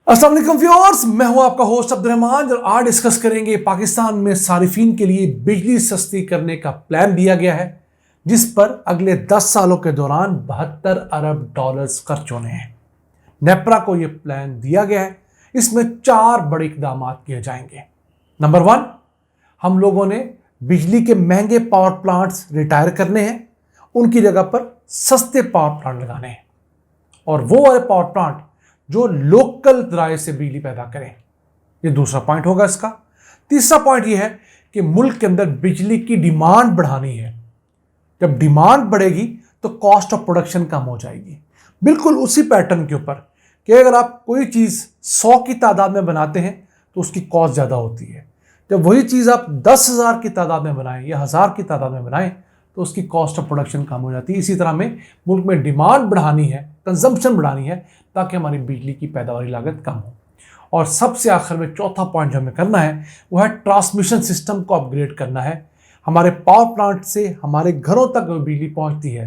अस्सलाम वालेकुम व्यूअर्स, मैं हूं आपका होस्ट अब्दुल रहमान और आज डिस्कस करेंगे पाकिस्तान में सारिफीन के लिए बिजली सस्ती करने का प्लान दिया गया है जिस पर अगले 10 सालों के दौरान 72 अरब डॉलर्स खर्च होने हैं। नेपरा को यह प्लान दिया गया है। इसमें 4 बड़े इकदाम किए जाएंगे। नंबर 1, हम लोगों ने बिजली के महंगे पावर प्लांट्स रिटायर करने हैं, उनकी जगह पर सस्ते पावर प्लांट लगाने हैं और वो वाले पावर प्लांट जो लोकल जराए से बिजली पैदा करें। ये दूसरा पॉइंट होगा इसका। तीसरा पॉइंट ये है कि मुल्क के अंदर बिजली की डिमांड बढ़ानी है। जब डिमांड बढ़ेगी तो कॉस्ट ऑफ प्रोडक्शन कम हो जाएगी। बिल्कुल उसी पैटर्न के ऊपर कि अगर आप कोई चीज़ 100 की तादाद में बनाते हैं तो उसकी कॉस्ट ज़्यादा होती है। जब वही चीज़ आप 10,000 की तादाद में बनाएं या 1000 की तादाद में बनाएं तो उसकी कॉस्ट ऑफ प्रोडक्शन कम हो जाती है। इसी तरह में मुल्क में डिमांड बढ़ानी है, कंजम्पशन बढ़ानी है ताकि हमारी बिजली की पैदावारी लागत कम हो। और सबसे आखिर में चौथा पॉइंट जो हमें करना है वो है ट्रांसमिशन सिस्टम को अपग्रेड करना है। हमारे पावर प्लांट से हमारे घरों तक बिजली पहुंचती है,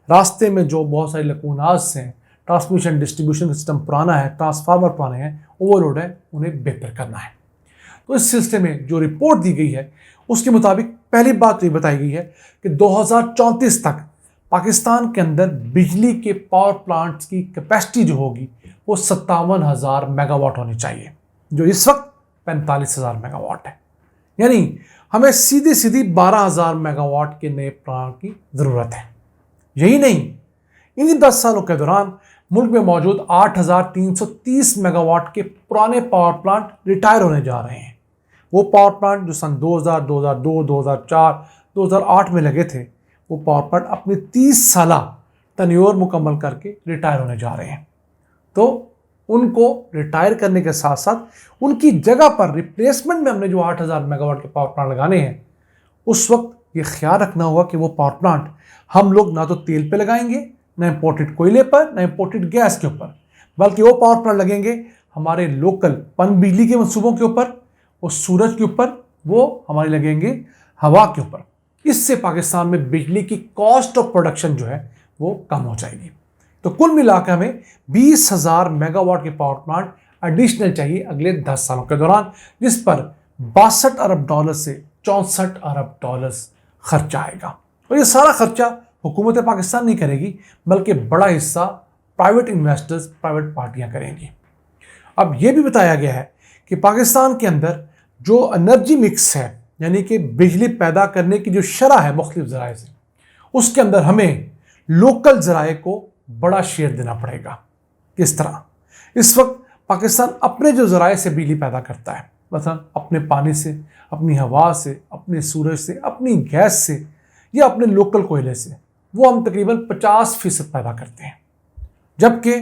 रास्ते में जो बहुत सारी लकूनाज हैं, ट्रांसमिशन डिस्ट्रीब्यूशन सिस्टम पुराना है, ट्रांसफार्मर पुराने हैं, ओवरलोड है, उन्हें बेहतर करना है। तो इस सिलसिले में जो रिपोर्ट दी गई है उसके मुताबिक पहली बात ये बताई गई है कि 2034 तक पाकिस्तान के अंदर बिजली के पावर प्लांट्स की कैपेसिटी जो होगी वो 57,000 मेगावाट होनी चाहिए, जो इस वक्त 45,000 मेगावाट है। यानी हमें सीधी सीधी 12,000 मेगावाट के नए प्लांट की ज़रूरत है। यही नहीं, इन्हीं 10 सालों के दौरान मुल्क में मौजूद 8,330 मेगावाट के पुराने पावर प्लांट रिटायर होने जा रहे हैं। वो पावर प्लांट जो सन 2000, 2002, 2004, 2008 में लगे थे, वो पावर प्लांट अपनी 30 साला तन्योर मुकम्मल करके रिटायर होने जा रहे हैं। तो उनको रिटायर करने के साथ साथ उनकी जगह पर रिप्लेसमेंट में हमने जो 8,000 मेगावाट के पावर प्लांट लगाने हैं, उस वक्त ये ख्याल रखना होगा कि वो पावर प्लांट हम लोग ना तो तेल पे लगाएंगे, ना इम्पोर्टेड कोयले पर, ना इम्पोर्टेड गैस के ऊपर, बल्कि वो पावर प्लांट लगेंगे हमारे लोकल पन बिजली के मंसूबों के ऊपर, वो सूरज के ऊपर, वो हमारे लगेंगे हवा के ऊपर। इससे पाकिस्तान में बिजली की कॉस्ट ऑफ प्रोडक्शन जो है वो कम हो जाएगी। तो कुल मिलाकर हमें 20,000 मेगावाट के पावर प्लांट एडिशनल चाहिए अगले 10 सालों के दौरान, जिस पर 62 अरब डॉलर से 64 अरब डॉलर्स खर्चा आएगा। और ये सारा खर्चा हुकूमत पाकिस्तान नहीं करेगी, बल्कि बड़ा हिस्सा प्राइवेट इन्वेस्टर्स, प्राइवेट पार्टियां करेंगी। अब यह भी बताया गया है कि पाकिस्तान के अंदर जो एनर्जी मिक्स है, यानी कि बिजली पैदा करने की जो शरह है मुख्तलिफ ज़राए से, उसके अंदर हमें लोकल ज़राए को बड़ा शेयर देना पड़ेगा। किस तरह? इस वक्त पाकिस्तान अपने जो ज़राए से बिजली पैदा करता है, मतलब अपने पानी से, अपनी हवा से, अपने सूरज से, अपनी गैस से या अपने लोकल कोयले से, वो हम तकरीबन 50% पैदा करते हैं। जबकि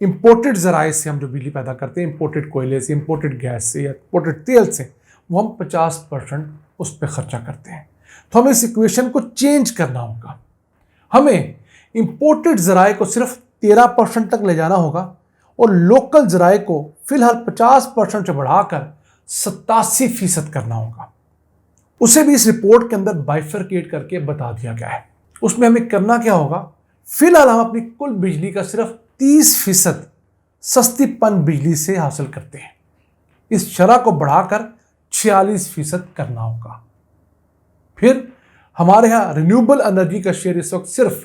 इम्पोर्टेड ज़राए से हम जो बिजली पैदा करते हैं, इम्पोर्टेड कोयले से, इम्पोर्टेड गैस से या इम्पोर्टेड तेल से, वो हम 50% उस पर खर्चा करते हैं। तो हमें इस इक्वेशन को चेंज करना होगा। हमें इम्पोर्टेड ज़राए को सिर्फ 13% तक ले जाना होगा और लोकल ज़राए को फिलहाल 50% से बढ़ाकर 87% करना होगा। उसे भी इस रिपोर्ट के अंदर बाइफरकेट करके बता दिया गया है। उसमें हमें करना क्या होगा? फिलहाल हम अपनी कुल बिजली का सिर्फ 30% सस्ती पन बिजली से हासिल करते हैं। इस शरह को बढ़ाकर 46% करना होगा। फिर हमारे यहाँ रिन्यूएबल एनर्जी का शेयर इस वक्त सिर्फ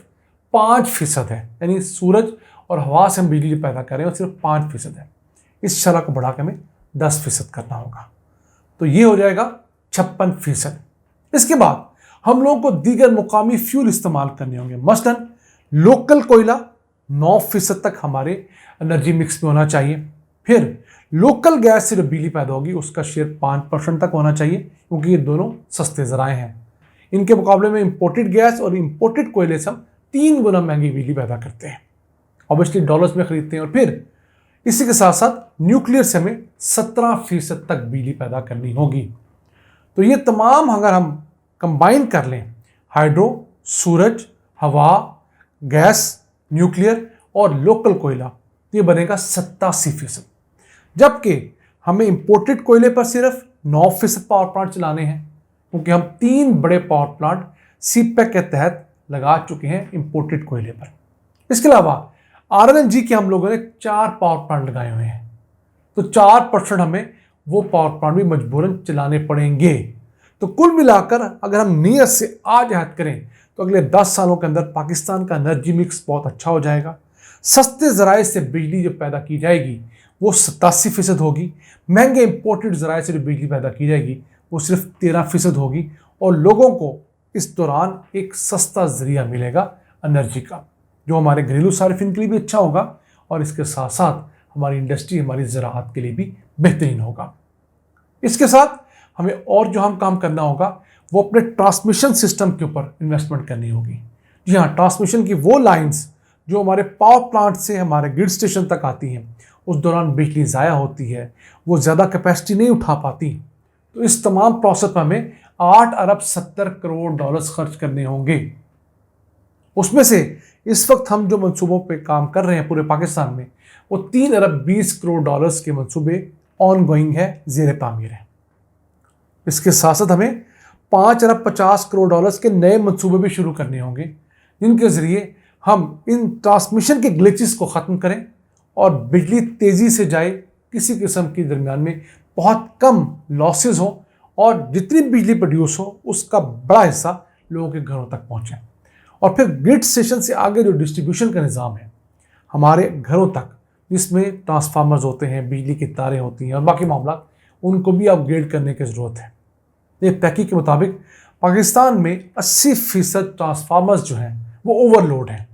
5% है, यानी सूरज और हवा से हम बिजली पैदा कर रहे हैं और सिर्फ 5% है। इस शरह को बढ़ाकर हमें 10% करना होगा, तो ये हो जाएगा 56%। इसके बाद हम लोगों को दीगर मुकामी फ्यूल इस्तेमाल करने होंगे। मसलन लोकल कोयला 9% तक हमारे एनर्जी मिक्स में होना चाहिए। फिर लोकल गैस से जो बिजली पैदा होगी उसका शेयर 5% तक होना चाहिए, क्योंकि ये दोनों सस्ते ज़राए हैं। इनके मुकाबले में इंपोर्टेड गैस और इंपोर्टेड कोयले से हम 3 गुना महंगी बिजली पैदा करते हैं, ऑब्वियसली डॉलर्स में खरीदते हैं। और फिर इसी के साथ साथ न्यूक्लियर से हमें 17% तक बिजली पैदा करनी होगी। तो ये तमाम अगर हम कंबाइन कर लें, हाइड्रो, सूरज, हवा, गैस, न्यूक्लियर और लोकल कोयला, तो ये बनेगा 87%। जबकि हमें इंपोर्टेड कोयले पर सिर्फ 9% पावर प्लांट चलाने हैं, क्योंकि हम 3 बड़े पावर प्लांट सीपेक के तहत लगा चुके हैं इंपोर्टेड कोयले पर। इसके अलावा RLNG के हम लोगों ने 4 पावर प्लांट लगाए हुए हैं। तो 4% हमें वो पावर प्लांट भी मजबूरन चलाने पड़ेंगे। तो कुल मिलाकर अगर हम नीयत से आज याद करें तो अगले 10 सालों के अंदर पाकिस्तान का एनर्जी मिक्स बहुत अच्छा हो जाएगा। सस्ते ज़राए से बिजली जो पैदा की जाएगी वो 87% होगी। महंगे इंपोर्टेड ज़राए से जो बिजली पैदा की जाएगी वो सिर्फ 13% होगी। और लोगों को इस दौरान एक सस्ता ज़रिया मिलेगा एनर्जी का, जो हमारे घरेलू सार्फिन के लिए भी अच्छा होगा और इसके साथ साथ हमारी इंडस्ट्री, हमारी ज़राअत के लिए भी बेहतरीन होगा। इसके साथ हमें और जो हम काम करना होगा वो अपने ट्रांसमिशन सिस्टम के ऊपर इन्वेस्टमेंट करनी होगी। जी हाँ, ट्रांसमिशन की वो लाइंस जो हमारे पावर प्लांट से हमारे ग्रिड स्टेशन तक आती हैं, उस दौरान बिजली ज़ाया होती है, वो ज़्यादा कैपेसिटी नहीं उठा पाती। तो इस तमाम प्रोसेस में हमें 8 अरब 70 करोड़ डॉलर्स खर्च करने होंगे। उसमें से इस वक्त हम जो मंसूबों पे काम कर रहे हैं पूरे पाकिस्तान में, वो 3 अरब 20 करोड़ डॉलर्स के मंसूबे ऑन गोइंग है, ज़ेर तामीर है। इसके साथ साथ हमें 5 अरब 50 करोड़ डॉलर्स के नए मंसूबे भी शुरू करने होंगे, जिनके ज़रिए हम इन ट्रांसमिशन के ग्लिचेस को ख़त्म करें और बिजली तेज़ी से जाए, किसी किस्म के दरमियान में बहुत कम लॉसेस हो और जितनी बिजली प्रोड्यूस हो उसका बड़ा हिस्सा लोगों के घरों तक पहुँचे। और फिर ग्रिड स्टेशन से आगे जो डिस्ट्रीब्यूशन का निज़ाम है हमारे घरों तक, जिसमें ट्रांसफार्मर्स होते हैं, बिजली की तारें होती हैं और बाकी मामला, उनको भी अपग्रेड करने की ज़रूरत है। एक तहकीक के मुताबिक पाकिस्तान में 80% ट्रांसफार्मर्स जो हैं वो ओवरलोड हैं।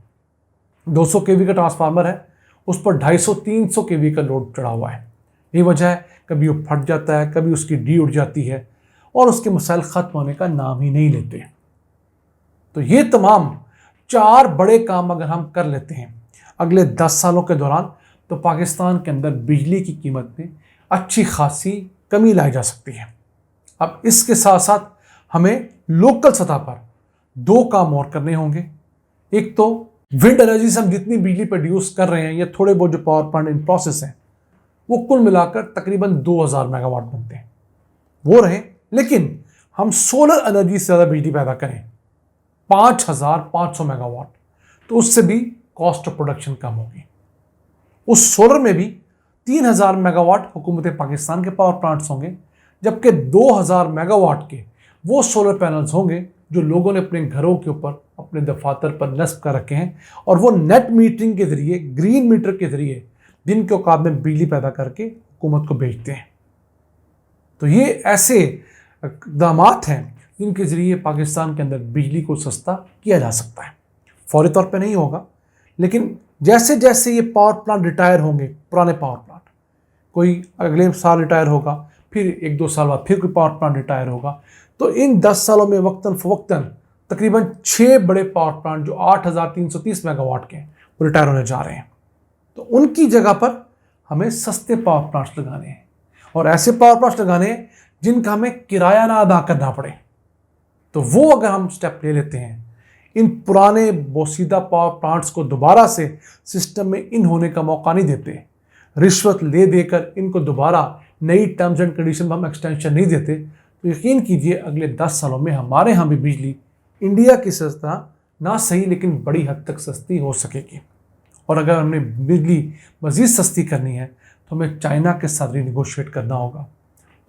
200 केवी का ट्रांसफार्मर है, उस पर 250-300 केवी का लोड चढ़ा हुआ है। यही वजह है कभी वो फट जाता है, कभी उसकी डी उड़ जाती है और उसके मसाइल ख़त्म होने का नाम ही नहीं लेते। तो ये तमाम 4 बड़े काम अगर हम कर लेते हैं अगले 10 सालों के दौरान, तो पाकिस्तान के अंदर बिजली की कीमत में अच्छी खासी कमी लाई जा सकती है। अब इसके साथ साथ हमें लोकल सतह पर 2 काम और करने होंगे। एक तो विंड एनर्जी से हम जितनी बिजली प्रोड्यूस कर रहे हैं, या थोड़े बहुत जो पावर प्लांट इन प्रोसेस हैं, वो कुल मिलाकर तकरीबन 2000 मेगावाट बनते हैं, वो रहे। लेकिन हम सोलर एनर्जी से ज़्यादा बिजली पैदा करें 5500 मेगावाट, तो उससे भी कॉस्ट ऑफ प्रोडक्शन कम होगी। उस सोलर में भी 3000 मेगावाट हुकूमत पाकिस्तान के पावर प्लांट्स होंगे, जबकि 2000 मेगावाट के वो सोलर पैनल्स होंगे जो लोगों ने अपने घरों के ऊपर, अपने दफातर पर नस्ब कर रखे हैं, और वो नेट मीटरिंग के ज़रिए, ग्रीन मीटर के ज़रिए दिन के औकात में बिजली पैदा करके हुकूमत को बेचते हैं। तो ये ऐसे इक़दाम हैं जिनके ज़रिए पाकिस्तान के अंदर बिजली को सस्ता किया जा सकता है। फौरी तौर पे नहीं होगा, लेकिन जैसे जैसे ये पावर प्लांट रिटायर होंगे, पुराने पावर प्लांट, कोई अगले साल रिटायर होगा, फिर 1-2 साल बाद फिर कोई पावर प्लांट रिटायर होगा, तो इन 10 सालों में वक्तन फ़वक्तन तकरीबन 6 बड़े पावर प्लांट जो 8330 मेगावाट के वो रिटायर होने जा रहे हैं। तो उनकी जगह पर हमें सस्ते पावर प्लांट्स लगाने हैं, और ऐसे पावर प्लांट्स लगाने हैं जिनका हमें किराया ना अदा करना पड़े। तो वो अगर हम स्टेप ले लेते हैं, इन पुराने बोसीदा पावर प्लांट्स को दोबारा से सिस्टम में इन होने का मौका नहीं देते, रिश्वत ले देकर इनको दोबारा नई टर्म्स एंड कंडीशन में हम एक्सटेंशन नहीं देते, तो यकीन कीजिए अगले 10 सालों में हमारे यहाँ भी बिजली इंडिया की सस्ता ना सही लेकिन बड़ी हद तक सस्ती हो सकेगी। और अगर हमने बिजली मज़ीद सस्ती करनी है तो हमें चाइना के साथ रिनेगोशिएट करना होगा,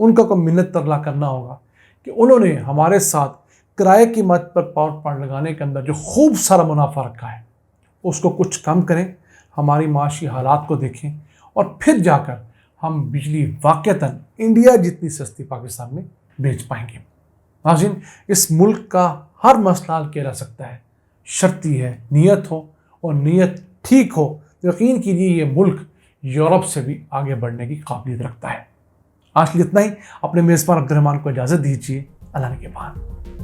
उनका को मिन्नत तरला करना होगा कि उन्होंने हमारे साथ किराए की मत पर पावर प्लांट लगाने के अंदर जो खूब सारा मुनाफा रखा है उसको कुछ कम करें, हमारी माशी हालात को देखें, और फिर जाकर हम बिजली वाक़तन इंडिया जितनी सस्ती पाकिस्तान में बेच पाएंगे। नाज़रीन, इस मुल्क का हर मसला हल किया जा सकता है, शर्ती है नीयत हो, और नीयत ठीक हो तो यकीन कीजिए ये मुल्क यूरोप से भी आगे बढ़ने की काबिलियत रखता है। आज के लिए इतना ही। अपने मेज़बान अब्दुर्रहमान को इजाज़त दीजिए। अल्लाह के बाद।